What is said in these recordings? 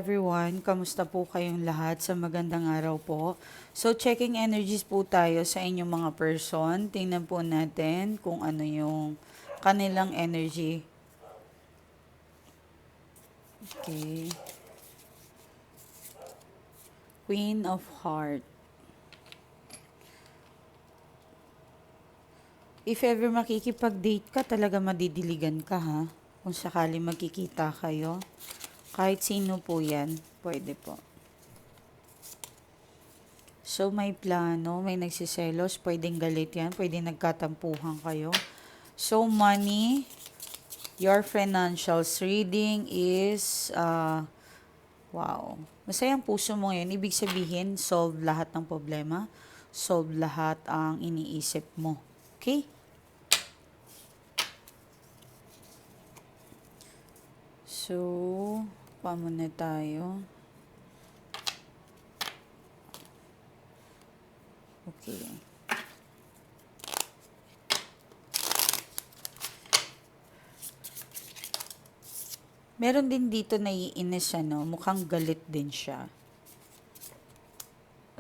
Everyone, kamusta po kayong lahat sa magandang araw po? So, checking energies po tayo sa inyong mga person. Tingnan po natin kung ano yung kanilang energy. Okay. Queen of Heart. If ever makikipag-date ka, talaga madidiligan ka ha. Kung sakali magkikita kayo. Kahit sino po yan, pwede po. So, may plano, may nagsiselos, pwedeng galit yan, pwedeng nagkatampuhan kayo. So, money, your financials reading is, wow. Masayang puso mo ngayon. Ibig sabihin, solve lahat ng problema. Solve lahat ang iniisip mo. Okay? So, paano na tayo? Okay. Meron din dito naiinis no? Mukhang galit din siya.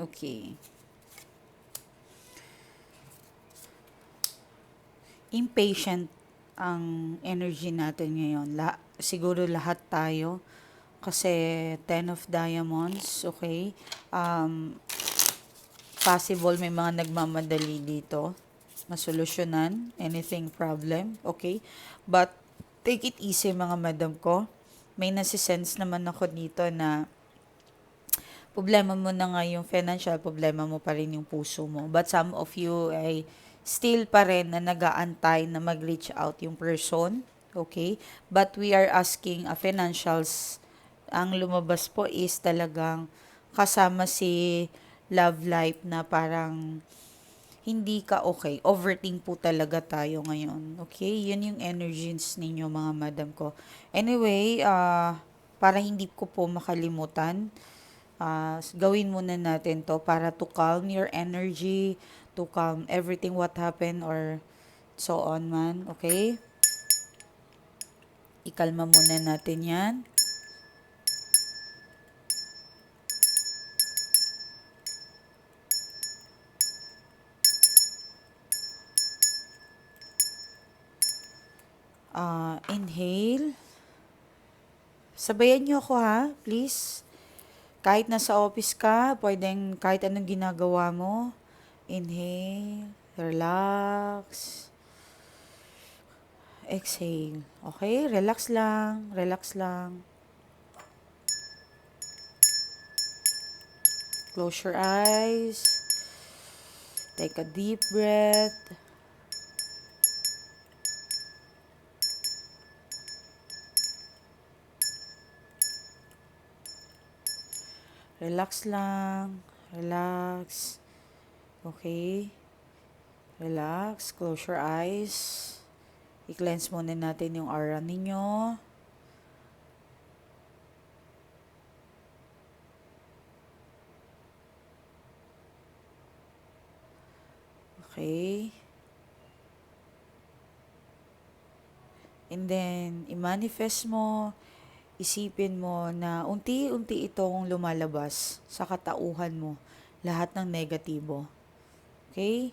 Okay. Impatient ang energy natin ngayon. Siguro lahat tayo. Kasi 10 of diamonds, okay? Possible may mga nagmamadali dito. Masolusyonan, anything problem, okay? But take it easy mga madam ko. May nasisense naman ako dito na problema mo na nga yung financial, problema mo pa rin yung puso mo. But some of you ay still pa rin na nag-aantay na mag-reach out yung person. Okay? But we are asking financials. Ang lumabas po is talagang kasama si love life na parang hindi ka okay. Overthink po talaga tayo ngayon. Okay? Yun yung energies ninyo mga madam ko. Anyway, para hindi ko po makalimutan, gawin muna natin to para to calm your energy, to calm everything what happened or so on man, okay? Ikalma muna natin yan. Inhale. Sabayan nyo ako ha, please. Kahit nasa office ka, pwedeng kahit anong ginagawa mo. Inhale, relax, exhale. Okay? Relax lang, relax lang. Close your eyes. Take a deep breath. Relax lang. Relax. Okay? Relax. Close your eyes. I-cleanse muna natin yung aura ninyo. Okay? And then, i-manifest mo, isipin mo na unti-unti itong lumalabas sa katauhan mo. Lahat ng negatibo. Okay?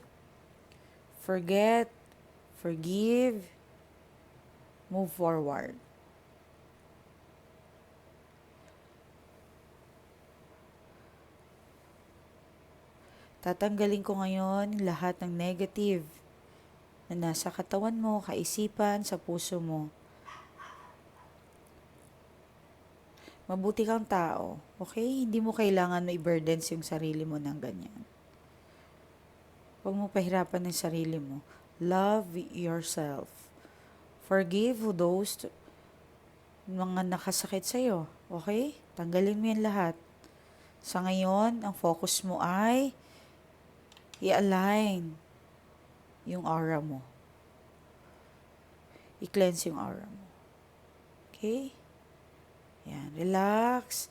Forget, forgive, move forward. Tatanggalin ko ngayon lahat ng negative na nasa katawan mo, kaisipan, sa puso mo. Mabuti kang tao, okay? Hindi mo kailangan na i-burdens yung sarili mo ng ganyan. Huwag mo pahirapan ng sarili mo. Love yourself. Forgive those mga nakasakit sa'yo, okay? Tanggalin mo yan lahat. Sa ngayon, ang focus mo ay i-align yung aura mo. I-cleanse yung aura mo. Okay? Yan, relax.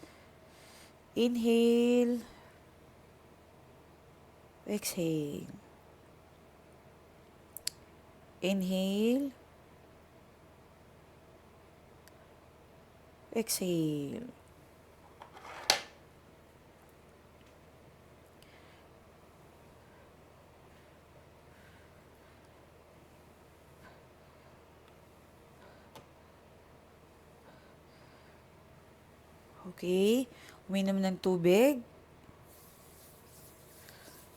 Inhale. Exhale. Inhale. Exhale. Okay? Uminom ng tubig.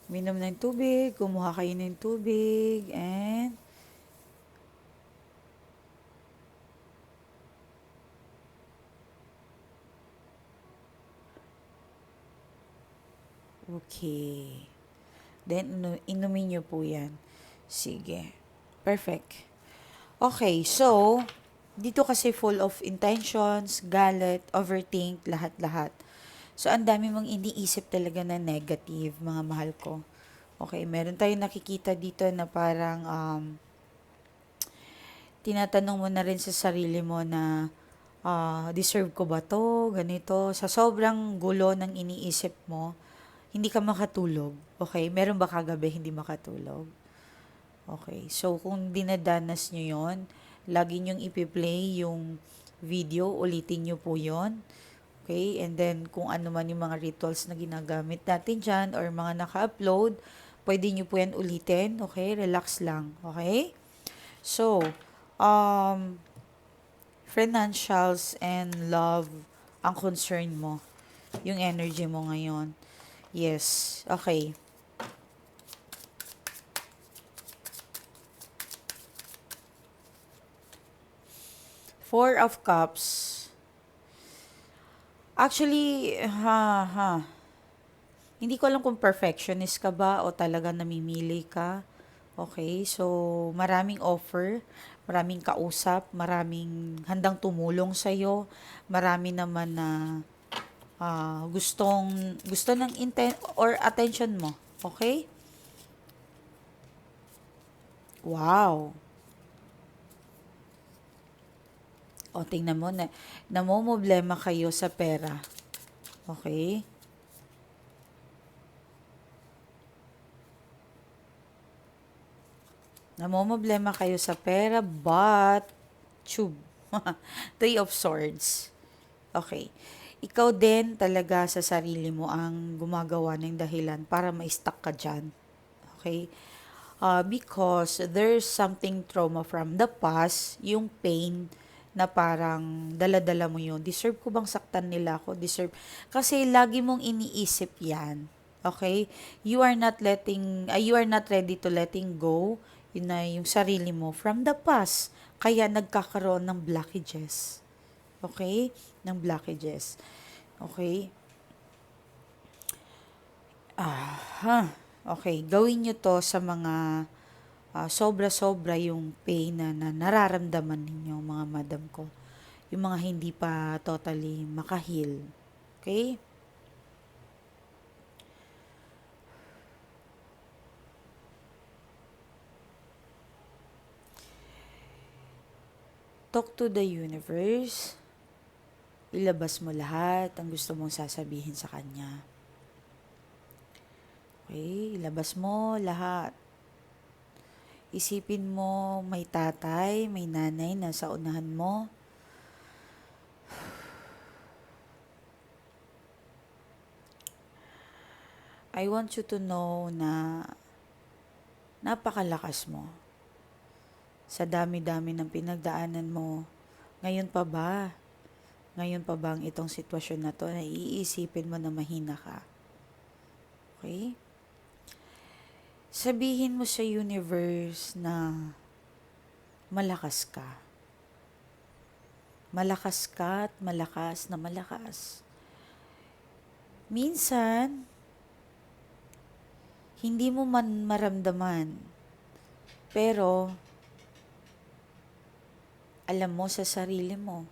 Uminom ng tubig. Kumuha kayo ng tubig. And okay. Then, inumin nyo po yan. Sige. Perfect. Okay, so, dito kasi full of intentions, galit, overthink, lahat-lahat. So, ang dami mong iniisip talaga na negative, mga mahal ko. Okay, meron tayong nakikita dito na parang tinatanong mo na rin sa sarili mo na deserve ko ba to, ganito. Sa sobrang gulo ng iniisip mo, hindi ka makatulog. Okay, meron ba kagabi hindi makatulog? Okay. So, kung dinadanas nyo yon, lagi nyong ipi-play yung video, ulitin nyo po yon. Okay? And then, kung ano man yung mga rituals na ginagamit natin dyan or mga naka-upload, pwede nyo po yan ulitin. Okay? Relax lang. Okay? So, um, financials and love ang concern mo. Yung energy mo ngayon. Yes. Okay. Four of Cups. Actually, hindi ko alam kung perfectionist ka ba o talaga namimili ka. Okay, so maraming offer, maraming kausap, maraming handang tumulong sa'yo, marami naman na gusto ng or attention mo. Okay? Wow. O, tingnan mo na, namomroblema kayo sa pera. Okay? Namomroblema kayo sa pera, but, tube. Three of Swords. Okay. Ikaw din talaga sa sarili mo ang gumagawa ng dahilan para ma-stuck ka dyan. Okay? Because there's something trauma from the past, yung pain na parang dala-dala mo yun. Deserve ko bang saktan nila ako? Deserve. Kasi lagi mong iniisip yan. Okay? You are not ready to letting go yun na yung sarili mo from the past. Kaya nagkakaroon ng blockages. Okay? Ng blockages. Okay? Okay, gawin nyo to sa mga sobra-sobra yung pain na nararamdaman ninyo, mga madam ko. Yung mga hindi pa totally makahil. Okay? Talk to the universe. Ilabas mo lahat ang gusto mong sasabihin sa kanya. Okay? Ilabas mo lahat. Isipin mo may tatay, may nanay na sa unahan mo. I want you to know na napakalakas mo. Sa dami-dami ng pinagdaanan mo, ngayon pa ba? Ngayon pa bang itong sitwasyon na to na iisipin mo na mahina ka? Okay? Sabihin mo sa universe na malakas ka. Malakas ka at malakas na malakas. Minsan, hindi mo man maramdaman, pero alam mo sa sarili mo,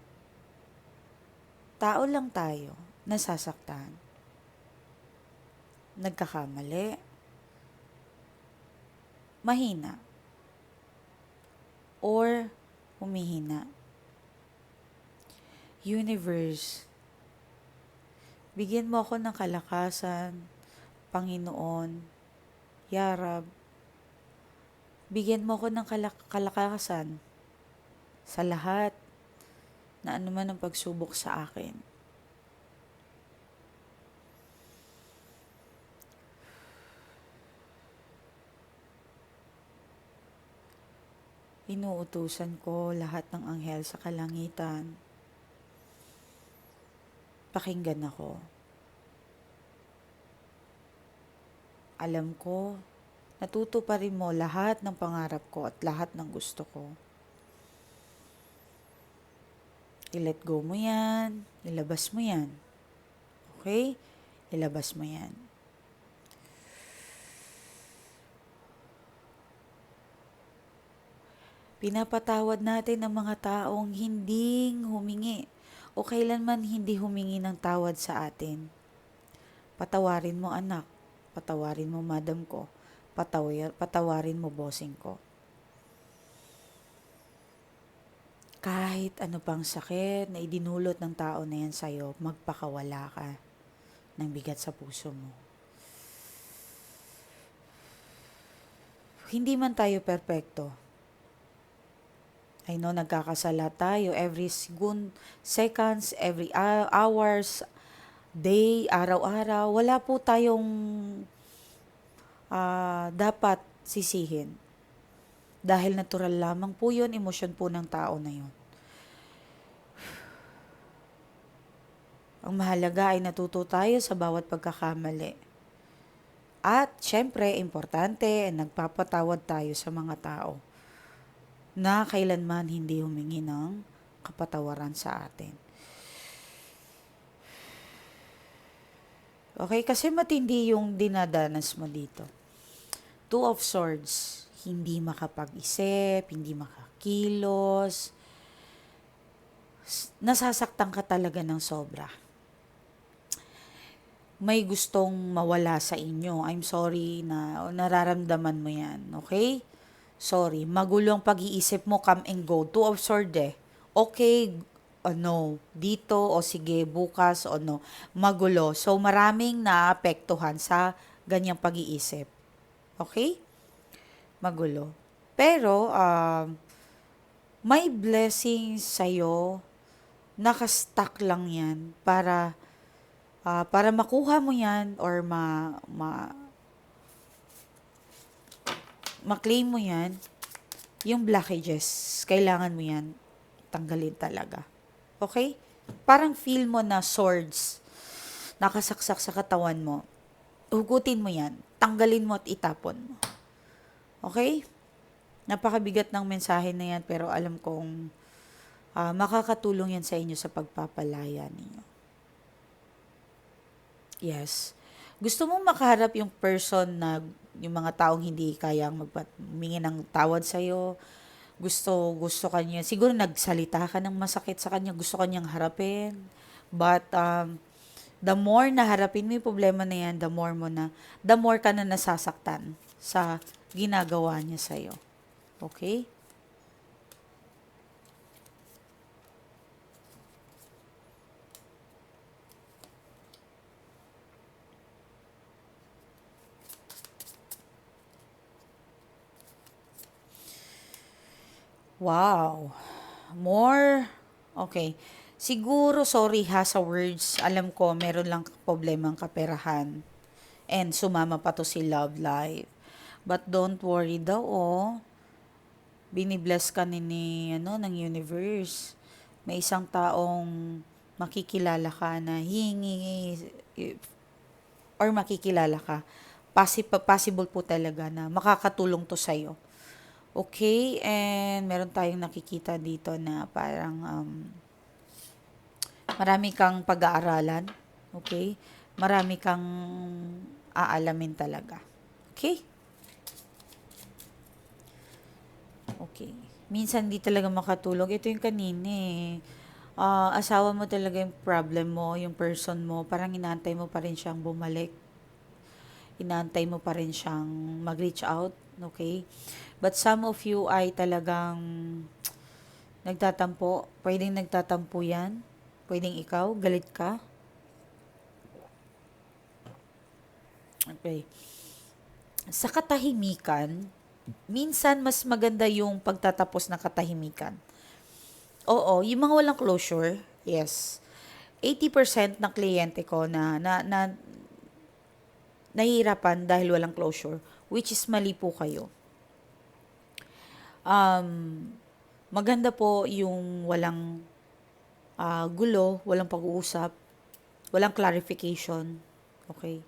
tao lang tayo, nasasaktan, nagkakamali, mahina, or humihina. Universe, bigyan mo ako ng kalakasan, Panginoon, Yarab, bigyan mo ako ng kalakasan sa lahat na anuman ang pagsubok sa akin. Inuutusan ko lahat ng anghel sa kalangitan pakinggan ako. Alam ko, natutuparin mo lahat ng pangarap ko at lahat ng gusto ko. I-let go mo yan, ilabas mo yan. Okay? Ilabas mo yan. Pinapatawad natin ang mga taong hindi humingi o kailanman hindi humingi ng tawad sa atin. Patawarin mo anak, patawarin mo madam ko, patawarin mo bossing ko. Kahit ano pang sakit na idinulot ng tao na yan sa'yo, magpakawala ka ng bigat sa puso mo. Hindi man tayo perpekto. I know nagkakasala tayo every seconds, every hours, day, araw-araw. Wala po tayong dapat sisihin. Dahil natural lamang po yun, emosyon po ng tao na yun. Ang mahalaga ay natuto tayo sa bawat pagkakamali. At syempre, importante, nagpapatawad tayo sa mga tao na kailanman hindi humingi ng kapatawaran sa atin. Okay, kasi matindi yung dinadanas mo dito. Two of Swords, hindi makapag-isip, hindi makakilos, nasasaktan ka talaga ng sobra. May gustong mawala sa inyo. I'm sorry na nararamdaman mo yan, okay? Sorry, magulo ang pag-iisip mo, come and go. Two of Swords Okay, no. Dito, o sige, bukas, o no. Magulo. So, maraming naapektuhan sa ganyang pag-iisip. Okay? Magulo. Pero, may blessings sa'yo, nakastack lang yan para makuha mo yan or ma-claim mo yan, yung blockages, kailangan mo yan tanggalin talaga. Okay? Parang feel mo na swords nakasaksak sa katawan mo. Hugutin mo yan. Tanggalin mo at itapon mo. Okay? Napakabigat ng mensahe na yan pero alam kong makakatulong yan sa inyo sa pagpapalaya ninyo. Yes. Gusto mong makaharap yung person na yung mga taong hindi kayang humingi ng tawad sa'yo. Gusto kanya, siguro nagsalita ka ng masakit sa kanya, gusto kanyang harapin. But, the more na harapin mo yung problema na yan, the more ka na nasasaktan sa ginagawa niya sa'yo. Okay? Wow. More. Okay. Siguro, sorry ha sa words. Alam ko, meron lang problemang kaperahan. And sumama pa to si love life. But don't worry daw, binibless ka ng universe. May isang taong makikilala ka na hingi or makikilala ka. Possible po talaga na makakatulong to sa'yo. Okay, and meron tayong nakikita dito na parang marami kang pag-aaralan. Okay? Marami kang aalamin talaga. Okay? Okay. Minsan di talaga makatulog. Ito yung kanina asawa mo talaga yung problem mo, yung person mo. Parang inaantay mo pa rin siyang bumalik. Inaantay mo pa rin siyang mag-reach out. Okay? But some of you ay talagang nagtatampo. Pwedeng nagtatampo yan. Pwedeng ikaw, galit ka. Okay. Sa katahimikan, minsan mas maganda yung pagtatapos ng katahimikan. Oo, yung mga walang closure, yes. 80% ng kliyente ko na nahihirapan dahil walang closure, which is mali po kayo. Maganda po yung walang gulo, walang pag-uusap, Walang clarification. Okay?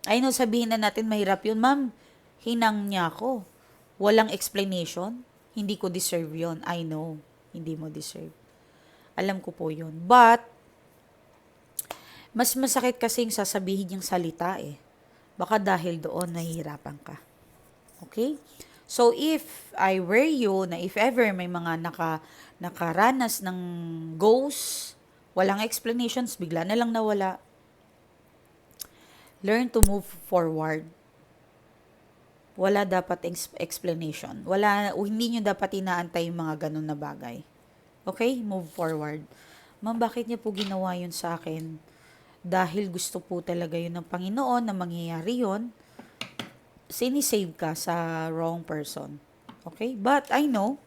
I know, sabihin na natin mahirap yun. Ma'am, hinang niya ako. Walang explanation. Hindi ko deserve yun. I know, hindi mo deserve. Alam ko po yun. But, mas masakit kasi yung sasabihin yung salita eh. Baka dahil doon nahihirapan ka. Okay? So, if I were you, na if ever may mga nakaranas ng ghost, walang explanations, bigla na lang nawala, learn to move forward. Wala dapat explanation. Hindi nyo dapat inaantay yung mga ganun na bagay. Okay? Move forward. Ma'am, bakit niya po ginawa yun sa akin? Dahil gusto po talaga yun ng Panginoon na mangyayari yun, sinisave ka sa wrong person. Okay? But I know,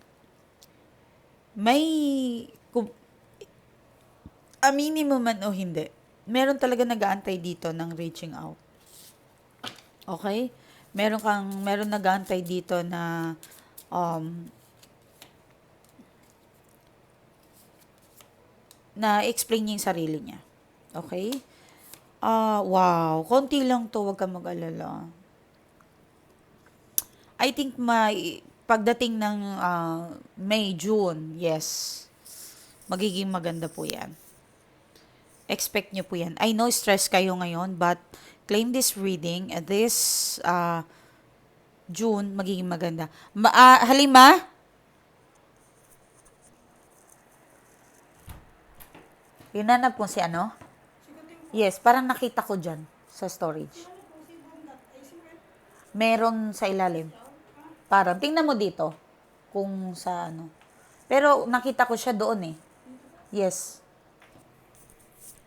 may, kung, aminin mo man o hindi, meron talaga nag-aantay dito ng reaching out. Okay? Meron nag-aantay dito na explain niya yung sarili niya. Okay? Wow. Konti lang to, wag kang mag-alala. I think pagdating ng May, June, yes, magiging maganda po yan. Expect nyo po yan. I know stress kayo ngayon, but claim this reading, this June, magiging maganda. Halima? Hinanap po si ano? Yes, parang nakita ko dyan sa storage. Meron sa ilalim. Parang, tingnan mo dito. Kung sa ano. Pero nakita ko siya doon eh. Yes.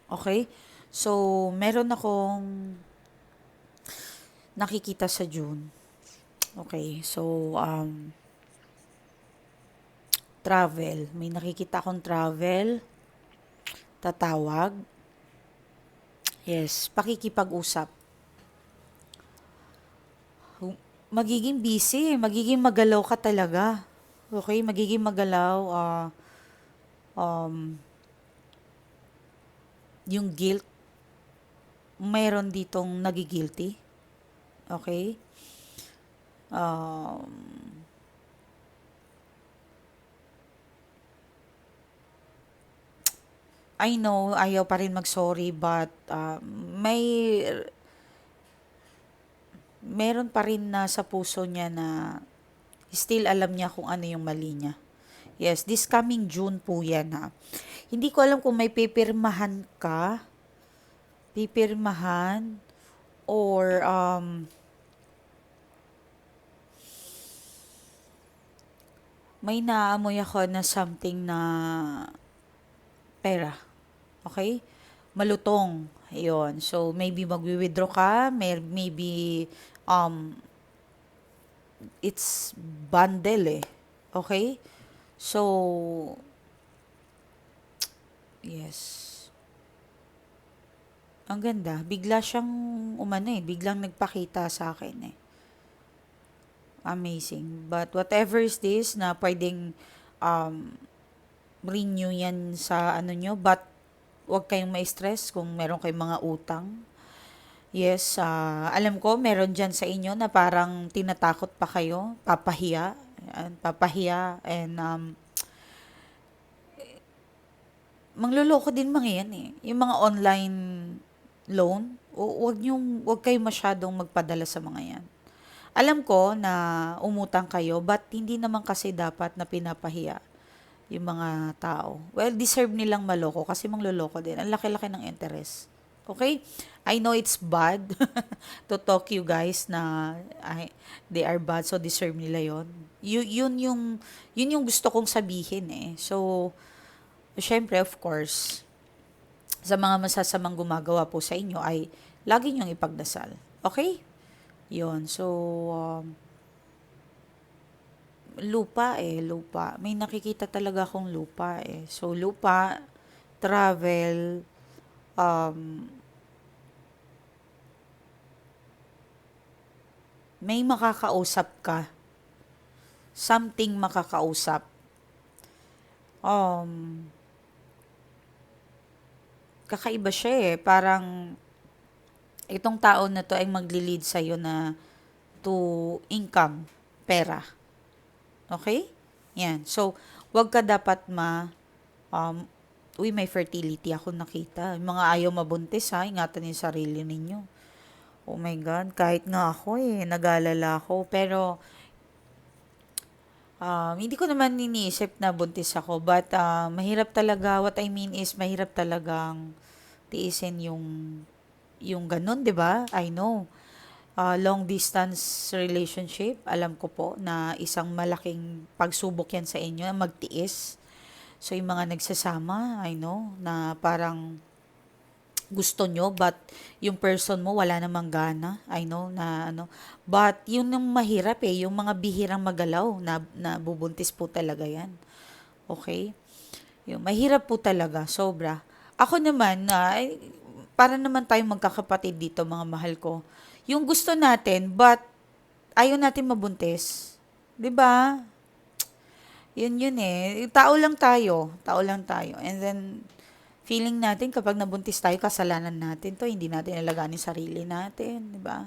Okay? So, meron akong nakikita sa June. Okay, so, travel. May nakikita akong travel. Tatawag. Yes, pakikipag-usap. Magiging busy, magiging magalaw ka talaga. Okay, magiging magalaw. Yung guilt, mayroon ditong nagigilty. Okay? I know, ayaw pa rin mag-sorry, but meron pa rin na sa puso niya na still alam niya kung ano yung mali niya. Yes, this coming June po yan ha. Hindi ko alam kung may pipirmahan ka, or may naamoy ako na something na pera. Okay? Malutong. Ayun. So, maybe magwi-withdraw ka, maybe it's bundle eh. Okay? So, yes. Ang ganda. Bigla siyang biglang nagpakita sa akin eh. Amazing. But whatever is this na pwedeng renew yan sa ano nyo, but huwag kayong ma-stress kung meron kayong mga utang. Yes, alam ko meron dyan sa inyo na parang tinatakot pa kayo, papahiya, and mangloloko din mga yan eh. Yung mga online loan, huwag kayong masyadong magpadala sa mga yan. Alam ko na umutang kayo, but hindi naman kasi dapat na pinapahiya yung mga tao. Well, deserve nilang maloko kasi mangloloko din. Ang laki-laki ng interest. Okay? I know it's bad to talk you guys na they are bad, so deserve nila yon. Yun yung gusto kong sabihin eh. So, syempre, of course, sa mga masasamang gumagawa po sa inyo ay lagi niyong ipagdasal. Okay? Yun. So, lupa. May nakikita talaga akong lupa eh. So, lupa, travel, may makakausap ka. Something makakausap. kakaiba siya eh. Parang itong tao na to ay magli-lead sa'yo na to income, pera. Okay? Yan. So, wag ka dapat um, may fertility ako nakita. Yung mga ayaw mabuntis ha, ingatan yung sarili ninyo. Oh my God, kahit nga ako nag-aalala ako. Pero, hindi ko naman iniisip na buntis ako. But, mahirap talaga, what I mean is, mahirap talagang tiisin yung ganun, di ba? I know. Long distance relationship, alam ko po na isang malaking pagsubok yan sa inyo, magtiis. So, yung mga nagsasama, I know, na parang gusto nyo, but yung person mo wala namang gana. I know na ano. But yun yung mahirap yung mga bihirang magalaw na bubuntis po talaga yan. Okay? Yung mahirap po talaga, sobra. Ako naman, para naman tayong magkakapatid dito, mga mahal ko. Yung gusto natin, but ayaw natin mabuntis. 'Di ba? Yun tao lang tayo. Tao lang tayo. And then, feeling natin kapag nabuntis tayo, kasalanan natin to, hindi natin alagaan yung sarili natin, di ba?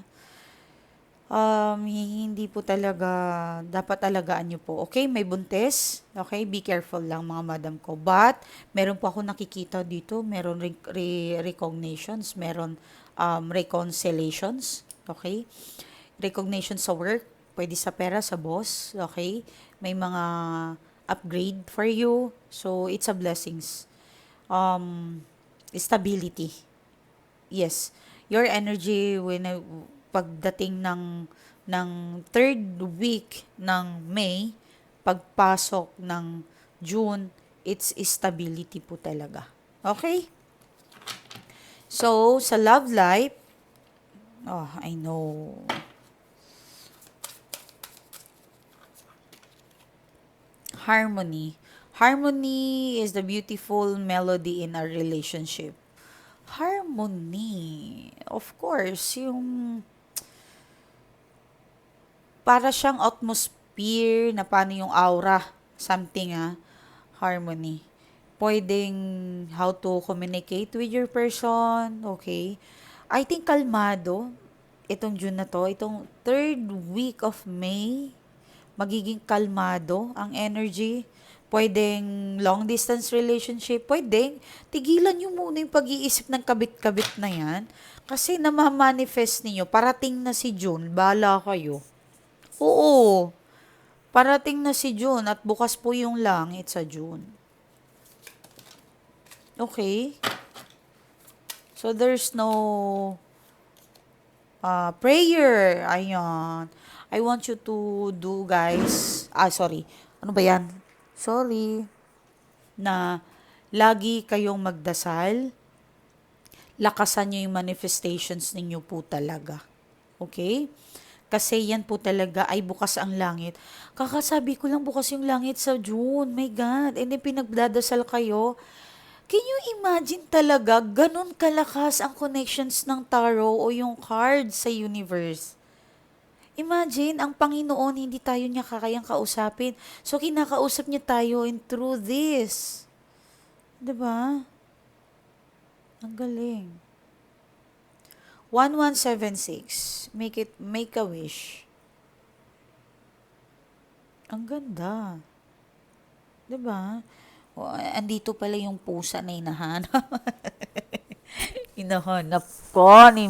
Hindi po talaga, dapat alagaan nyo po. Okay, may buntis. Okay, be careful lang mga madam ko. But, meron po ako nakikita dito, meron recognitions, meron reconciliations. Okay? Recognition sa work, pwede sa pera, sa boss. Okay? May mga upgrade for you. So, it's a blessings. Stability. Yes. Your energy when pagdating ng third week ng May, pagpasok ng June, it's stability po talaga. Okay? So, sa love life, I know. Harmony. Harmony is the beautiful melody in our relationship. Harmony. Of course, yung para siyang atmosphere na paano yung aura. Something harmony. Pwedeng how to communicate with your person. Okay. I think kalmado. Itong June na to, itong third week of May, magiging kalmado ang energy. Pwedeng long distance relationship, pwedeng tigilan nyo muna yung pag-iisip ng kabit-kabit na yan. Kasi namamanifest ninyo, parating na si June, bahala kayo. Oo, parating na si June at bukas po yung langit sa June. Okay? So there's no prayer. Ayan. I want you to do, guys. Sorry. Ano ba yan? Sorry. Na lagi kayong magdasal. Lakasan nyo yung manifestations ninyo po talaga. Okay? Kasi yan po talaga ay bukas ang langit. Kakasabi ko lang bukas yung langit sa June. My God. And then pinagdadasal kayo. Can you imagine talaga ganun kalakas ang connections ng tarot o yung cards sa universe? Imagine, ang Panginoon, hindi tayo niya kakayang kausapin. So, kinakausap niya tayo and through this. 'Di ba? Ang galing. 1176. Make a wish. Ang ganda. 'Di ba? Andito pala yung pusa na hinahanap. Hinahanap ko ni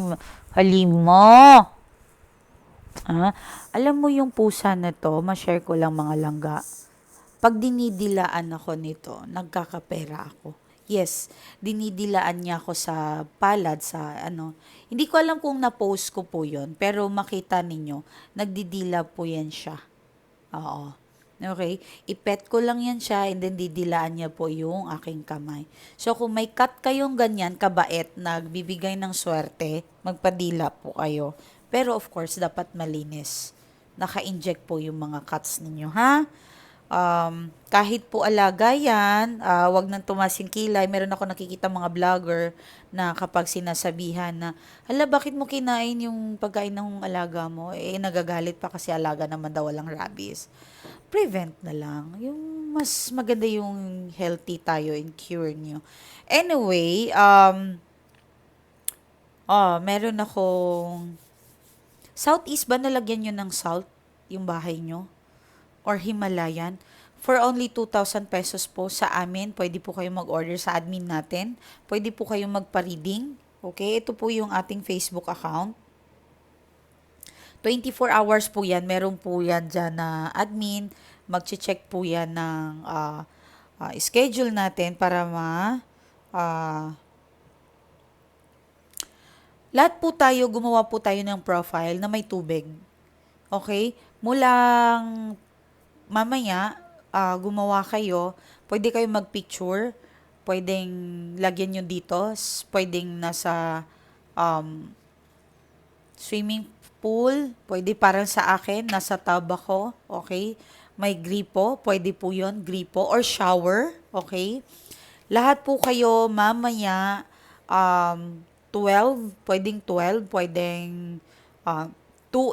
Halima. Alam mo yung pusa na to, ma-share ko lang mga langga. Pag dinidilaan ako nito, nagkakapera ako. Yes, dinidilaan niya ako sa palad, sa ano. Hindi ko alam kung na-post ko po yon, pero makita ninyo, nagdidila po yan siya. Oo. Okay? Ipet ko lang yan siya and then didilaan niya po yung aking kamay. So, kung may cut kayong ganyan, kabait, nagbibigay ng swerte, magpadila po kayo. Pero of course, dapat malinis. Naka-inject po yung mga cuts ninyo, ha? Kahit po alaga yan, wag nang tumasing kilay. Meron ako nakikita mga vlogger na kapag sinasabihan na, hala, bakit mo kinain yung pagkain ng alaga mo? Eh, nagagalit pa kasi alaga naman daw walang rabies. Prevent na lang. Yung mas maganda yung healthy tayo and cure nyo. Anyway, meron akong Southeast ba nalagyan nyo ng salt yung bahay nyo? Or Himalayan? For only 2,000 pesos po sa amin, pwede po kayong mag-order sa admin natin. Pwede po kayong magpa-reading. Okay, ito po yung ating Facebook account. 24 hours po yan. Meron po yan dyan na admin. Mag-check po yan ng schedule natin para ah, lahat po tayo, gumawa po tayo ng profile na may tubig. Okay? Mulang mamaya, gumawa kayo, pwede kayo mag-picture, pwedeng lagyan nyo dito, pwedeng nasa um, swimming pool, pwede parang sa akin, nasa tub ako, okay? May gripo, pwede po yon gripo, or shower, okay? Lahat po kayo mamaya, 12, pwedeng 12, pwedeng 2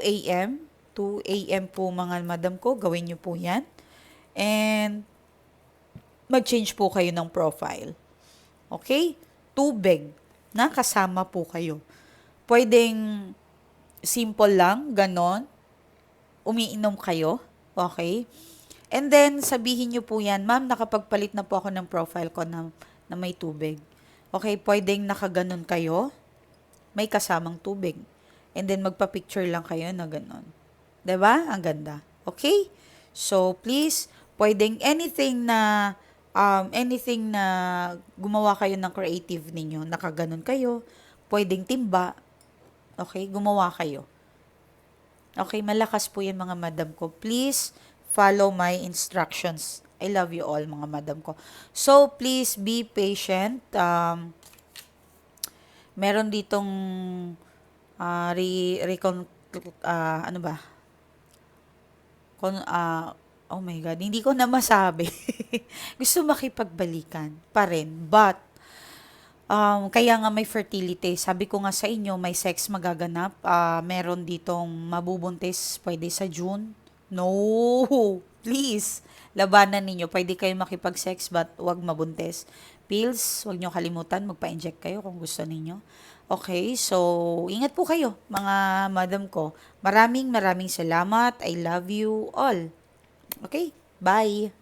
a.m., 2 a.m. po mga madam ko, gawin nyo po yan. And mag-change po kayo ng profile. Okay? Tubig na kasama po kayo. Pwedeng simple lang, ganon. Umiinom kayo. Okay? And then, sabihin nyo po yan, ma'am, nakapagpalit na po ako ng profile ko na may tubig. Okay? Pwedeng nakaganon kayo, may kasamang tubig. And then, magpa-picture lang kayo na ganon. 'Di ba? Ang ganda. Okay? So, please, pwedeng anything na gumawa kayo ng creative ninyo, nakaganon kayo, pwedeng timba, okay, gumawa kayo. Okay, malakas po yan mga madam ko. Please, follow my instructions. I love you all mga madam ko. So, please be patient. Meron ditong ano ba? Oh my God, hindi ko na masabi. Gusto makipagbalikan pa rin. But, kaya nga may fertility. Sabi ko nga sa inyo, may sex magaganap. Meron ditong mabubuntis, pwede sa June. No, please. Labanan ninyo. Pwede kayo makipag-sex, but wag mabuntis. Pills, wag nyo kalimutan. Magpa-inject kayo kung gusto ninyo. Okay, so, ingat po kayo, mga madam ko. Maraming salamat. I love you all. Okay, bye.